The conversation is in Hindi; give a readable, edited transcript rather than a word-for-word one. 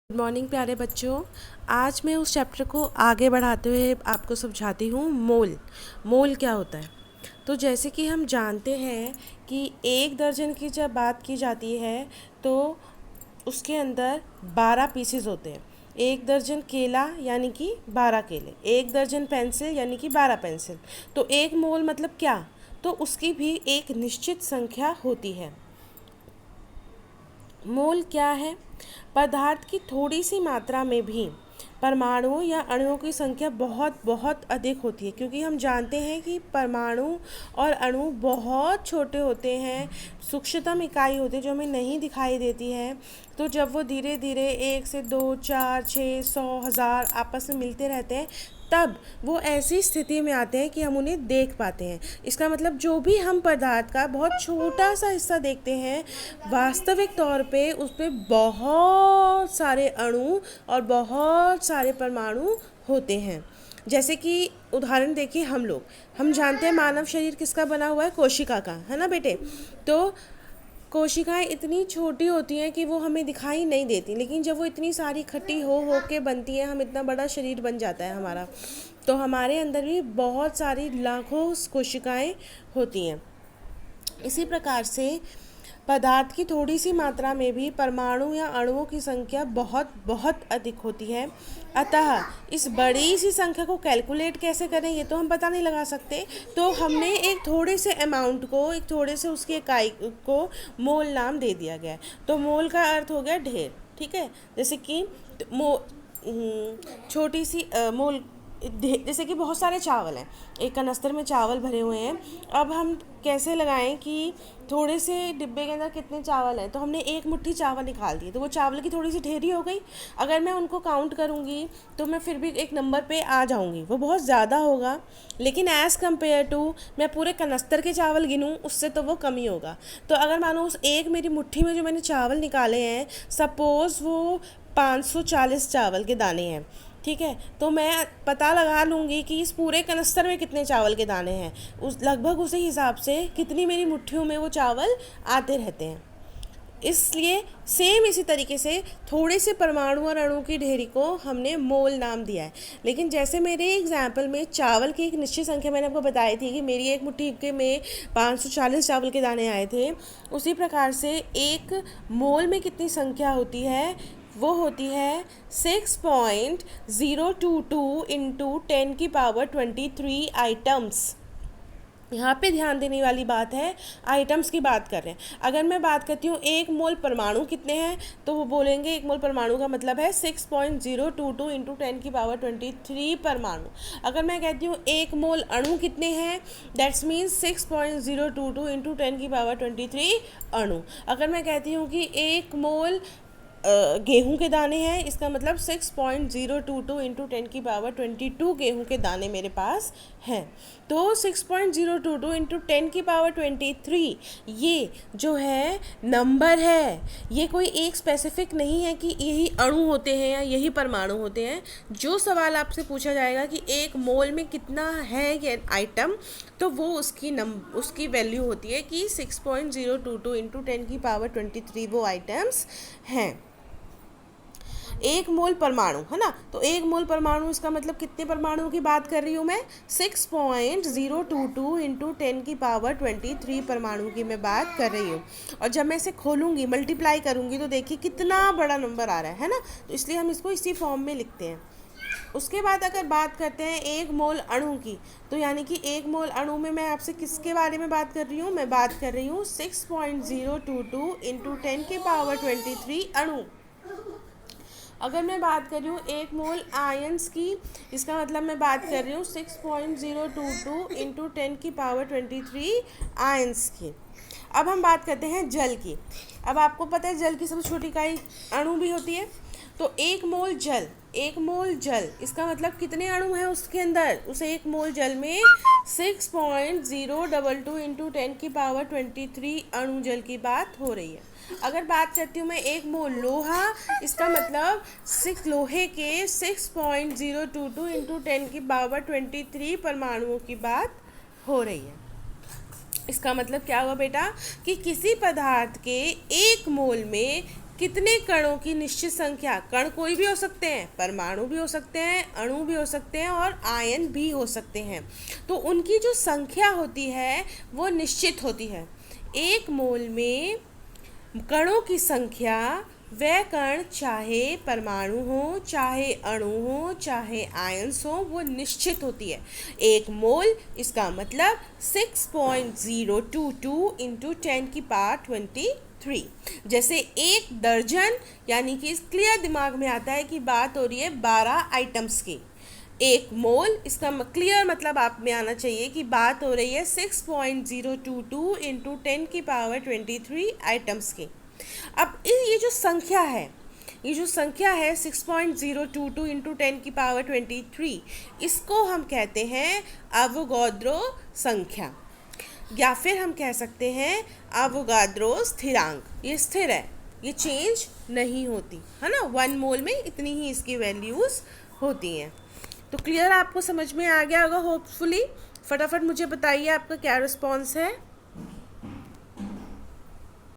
गुड मॉर्निंग प्यारे बच्चों। आज मैं उस चैप्टर को आगे बढ़ाते हुए आपको समझाती हूँ मोल। मोल क्या होता है? तो जैसे कि हम जानते हैं कि एक दर्जन की जब बात की जाती है तो उसके अंदर 12 पीसेस होते हैं। एक दर्जन केला यानी कि 12 केले, एक दर्जन पेंसिल यानी कि 12 पेंसिल। तो एक मोल मतलब क्या? तो उसकी भी एक निश्चित संख्या होती है। मोल क्या है? पदार्थ की थोड़ी सी मात्रा में भी परमाणुओं या अणुओं की संख्या बहुत बहुत अधिक होती है, क्योंकि हम जानते हैं कि परमाणु और अणु बहुत छोटे होते हैं, सूक्ष्मतम इकाई होती है जो हमें नहीं दिखाई देती है। तो जब वो धीरे धीरे 1 से 2, 4, 6, 100, 1000 आपस में मिलते रहते हैं, तब वो ऐसी स्थिति में आते हैं कि हम उन्हें देख पाते हैं। इसका मतलब जो भी हम पदार्थ का बहुत छोटा सा हिस्सा देखते हैं, वास्तविक तौर पे उस पर बहुत सारे अणु और बहुत सारे परमाणु होते हैं। जैसे कि उदाहरण देखिए, हम जानते हैं मानव शरीर किसका बना हुआ है? कोशिका का, है ना बेटे? तो कोशिकाएं इतनी छोटी होती हैं कि वो हमें दिखाई नहीं देती, लेकिन जब वो इतनी सारी इकट्ठी हो के बनती हैं, हम इतना बड़ा शरीर बन जाता है हमारा। तो हमारे अंदर भी बहुत सारी लाखों कोशिकाएं होती हैं। इसी प्रकार से पदार्थ की थोड़ी सी मात्रा में भी परमाणु या अणुओं की संख्या बहुत बहुत अधिक होती है। अतः इस बड़ी सी संख्या को कैलकुलेट कैसे करें, ये तो हम पता नहीं लगा सकते। तो हमने एक थोड़े से अमाउंट को, एक थोड़े से उसकी इकाई को मोल नाम दे दिया गया है। तो मोल का अर्थ हो गया ढेर, ठीक है? जैसे कि छोटी सी मोल, जैसे कि बहुत सारे चावल हैं, एक कनस्तर में चावल भरे हुए हैं। अब हम कैसे लगाएं कि थोड़े से डिब्बे के अंदर कितने चावल हैं? तो हमने एक मुट्ठी चावल निकाल दिए, तो वो चावल की थोड़ी सी ढेरी हो गई। अगर मैं उनको काउंट करूँगी तो मैं फिर भी एक नंबर पे आ जाऊँगी, वो बहुत ज़्यादा होगा। लेकिन एज़ कम्पेयर टू मैं पूरे कनस्तर के चावल गिनूँ, उससे तो वो कम ही होगा। तो अगर मानो उस एक मेरी मुट्ठी में जो मैंने चावल निकाले हैं, सपोज़ वो 540 चावल के दाने हैं, ठीक है? तो मैं पता लगा लूँगी कि इस पूरे कनस्तर में कितने चावल के दाने हैं। उस लगभग उसी हिसाब से कितनी मेरी मुट्ठियों में वो चावल आते रहते हैं। इसलिए सेम इसी तरीके से थोड़े से परमाणु और अणु की ढेरी को हमने मोल नाम दिया है। लेकिन जैसे मेरे एग्जाम्पल में चावल की एक निश्चित संख्या मैंने आपको बताई थी कि मेरी एक मुट्ठी के में 540 चावल के दाने आए थे, उसी प्रकार से एक मोल में कितनी संख्या होती है? वो होती है 6.022 इंटू 10⁻23 आइटम्स। यहाँ पे ध्यान देने वाली बात है, आइटम्स की बात कर रहे हैं। अगर मैं बात करती हूँ एक मोल परमाणु कितने हैं, तो वो बोलेंगे एक मोल परमाणु का मतलब है 6.022 इंटू 10⁻23 परमाणु। अगर मैं कहती हूँ एक मोल अणु कितने हैं, दैट्स मीन्स 6.022 इंटू 10⁻23 अणु। अगर मैं कहती हूँ कि एक मोल गेहूं के दाने हैं, इसका मतलब 6.022 इंटू 10⁻22 गेहूं के दाने मेरे पास हैं। तो 6.022 इंटू 10⁻23 ये जो है नंबर है, ये कोई एक स्पेसिफिक नहीं है कि यही अणु होते हैं या यही परमाणु होते हैं। जो सवाल आपसे पूछा जाएगा कि एक मोल में कितना है ये आइटम, तो वो उसकी वैल्यू होती है कि 6.022 इंटू 10⁻23 वो आइटम्स हैं। एक मोल परमाणु, है ना? तो एक मोल परमाणु, इसका मतलब कितने परमाणुओं की बात कर रही हूँ मैं? 6.022 इंटू 10⁻23 परमाणु की मैं बात कर रही हूँ। और जब मैं इसे खोलूँगी, मल्टीप्लाई करूँगी, तो देखिए कितना बड़ा नंबर आ रहा है ना? तो इसलिए हम इसको इसी फॉर्म में लिखते हैं। उसके बाद अगर बात करते हैं एक मोल अणु की, तो यानी कि एक मोल अणु में मैं आपसे किसके बारे में बात कर रही हूँ? मैं बात कर रही हूँ 6.022 इंटू 10⁻23 अणु। अगर मैं बात कर रही हूँ एक मोल आयंस की, इसका मतलब मैं बात कर रही हूँ 6.022 इंटू 10⁻23 आयंस की। अब हम बात करते हैं जल की। अब आपको पता है जल की सबसे छोटी इकाई अणु भी होती है। तो एक मोल जल, इसका मतलब कितने अणु हैं उसके अंदर? उस एक मोल जल में 6.022 इंटू 10⁻23 अणु जल की बात हो रही है। अगर बात करती हूँ मैं एक मोल लोहा, इसका मतलब 6 लोहे के 6.022 इंटू 10⁻23 परमाणुओं की बात हो रही है। इसका मतलब क्या हुआ बेटा कि किसी पदार्थ के एक मोल में कितने कणों की निश्चित संख्या, कण कोई भी हो सकते हैं, परमाणु भी हो सकते हैं, अणु भी हो सकते हैं और आयन भी हो सकते हैं, तो उनकी जो संख्या होती है वो निश्चित होती है। एक मोल में कणों की संख्या, वह कण चाहे परमाणु हो, चाहे अणु हो, चाहे आयन्स हो, वो निश्चित होती है। एक मोल इसका मतलब 6.022 इंटू 10⁻23। जैसे एक दर्जन, यानी कि क्लियर दिमाग में आता है कि बात हो रही है 12 आइटम्स की। एक मोल इसका क्लियर मतलब आप में आना चाहिए कि बात हो रही है 6.022 इंटू 10⁻23 आइटम्स की। अब ये जो संख्या है, ये जो संख्या है 6.022 इंटू 10⁻23, इसको हम कहते हैं अवोगाद्रो संख्या, या फिर हम कह सकते हैं अवोगाद्रो स्थिरांक। ये स्थिर है, ये चेंज नहीं होती है ना। 1 मोल में इतनी ही इसकी वैल्यूज़ होती हैं। तो क्लियर आपको समझ में आ गया होगा होपफुली। फटाफट मुझे बताइए आपका क्या रिस्पॉन्स है।